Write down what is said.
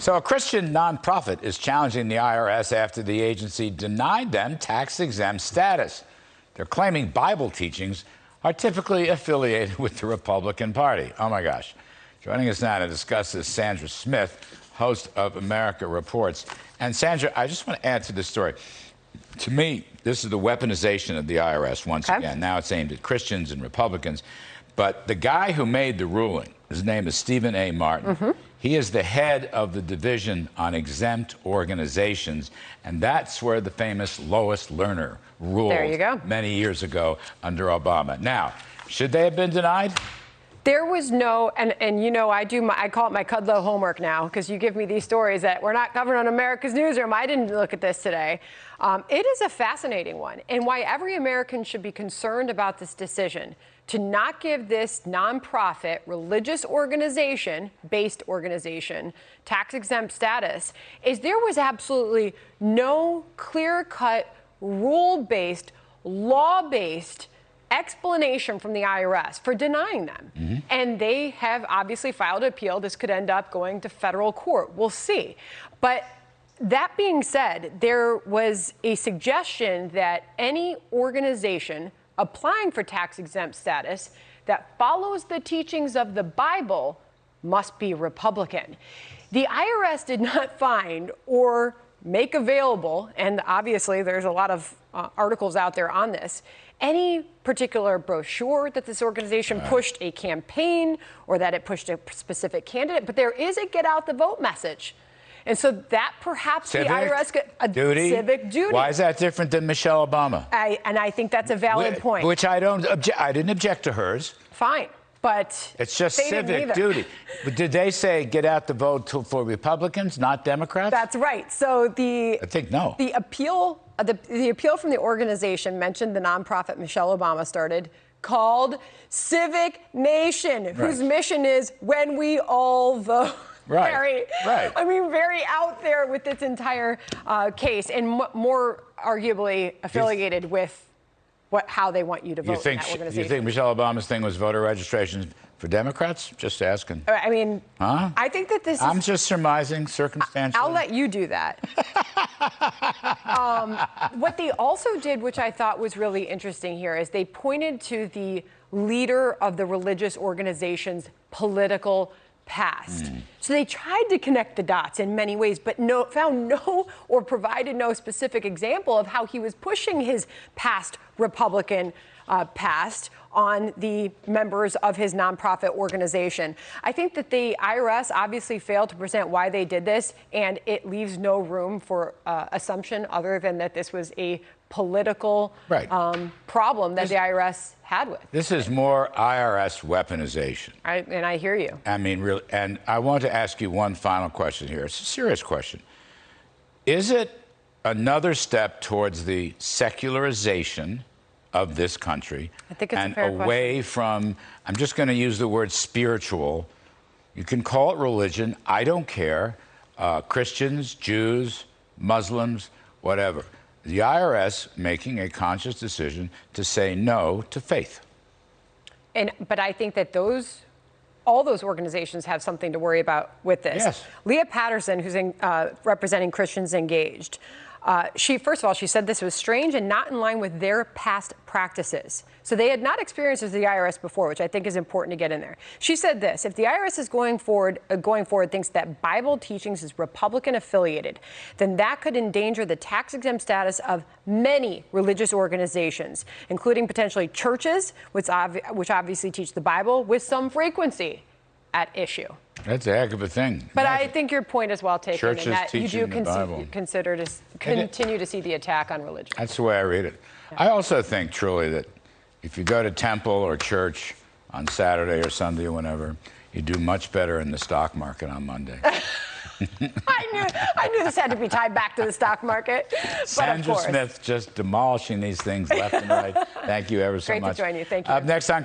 So a Christian nonprofit is challenging the IRS after the agency denied them tax-exempt status. They're claiming Bible teachings are typically affiliated with the Republican Party. Oh my gosh. Joining us now to discuss this, Sandra Smith, host of America Reports. And Sandra, I just want to add to this story. To me, this is the weaponization of the IRS once again. Now it's aimed at Christians and Republicans. But the guy who made the ruling, his name is Stephen A. Martin. He is the head of the Division on Exempt Organizations, and that's where the famous Lois Lerner ruled many years ago under Obama. Now, should they have been denied? There was no, and you know, I call it my Kudlow homework now, because you give me these stories that were not covered on America's Newsroom. I didn't look at this today. It is a fascinating one, and why every American should be concerned about this decision to not give this nonprofit religious organization-based organization tax-exempt status is there was absolutely no clear-cut, rule-based, law-based explanation from the IRS for denying them. And they have obviously filed an appeal. This could end up going to federal court. We'll see. But that being said, there was a suggestion that any organization applying for tax-exempt status that follows the teachings of the Bible must be Republican. The IRS did not find or make available, and obviously there's a lot of articles out there on this, any particular brochure that this organization pushed a campaign or that it pushed a specific candidate, but there is a get out the vote message. And so that perhaps the IRS got a civic duty. Why is that different than Michelle Obama? I think that's a valid point. Which I didn't object to hers. Fine, but it's just civic duty. But did they say get out the vote for Republicans, not Democrats? That's right. So I think no. The appeal from the organization mentioned the nonprofit Michelle Obama started, called Civic Nation, whose mission is when we all vote. Very out there with its entire case, and more arguably affiliated with how they want you to vote in that organization. You think Michelle Obama's thing was voter registration for Democrats? Just asking. I mean, I think that this is... I'm just surmising circumstantially. I'll let you do that. What they also did, which I thought was really interesting here, is they pointed to the leader of the religious organization's political past. So they tried to connect the dots in many ways, but found no or provided no specific example of how he was pushing his past Republican past on the members of his nonprofit organization. I think that the IRS obviously failed to present why they did this, and it leaves no room for assumption other than that this was a political problem that the IRS had with. This is more IRS weaponization. And I hear you. I mean, really, and I want to ask you one final question here. It's a serious question. Is it another step towards the secularization of this country? I think it's and a fair away from, I'm just going to use the word spiritual. You can call it religion. I don't care. Christians, Jews, Muslims, whatever. The IRS making a conscious decision to say no to faith. But I think that all those organizations have something to worry about with this. Yes. Leah Patterson, who's representing Christians Engaged, first of all, she said this was strange and not in line with their past practices. So they had not experienced this as the IRS before, which I think is important to get in there. She said this: if the IRS is going forward thinks that Bible teachings is Republican affiliated, then that could endanger the tax-exempt status of many religious organizations, including potentially churches, which obviously teach the Bible with some frequency at issue. That's a heck of a thing. But I think your point is well taken, Churches in that you do continue to see the attack on religion. That's the way I read it. I also think truly that if you go to temple or church on Saturday or Sunday or whenever, you do much better in the stock market on Monday. I knew this had to be tied back to the stock market. Sandra Smith just demolishing these things left and right. Thank you ever so much. Great to join you. Thank you. Up next on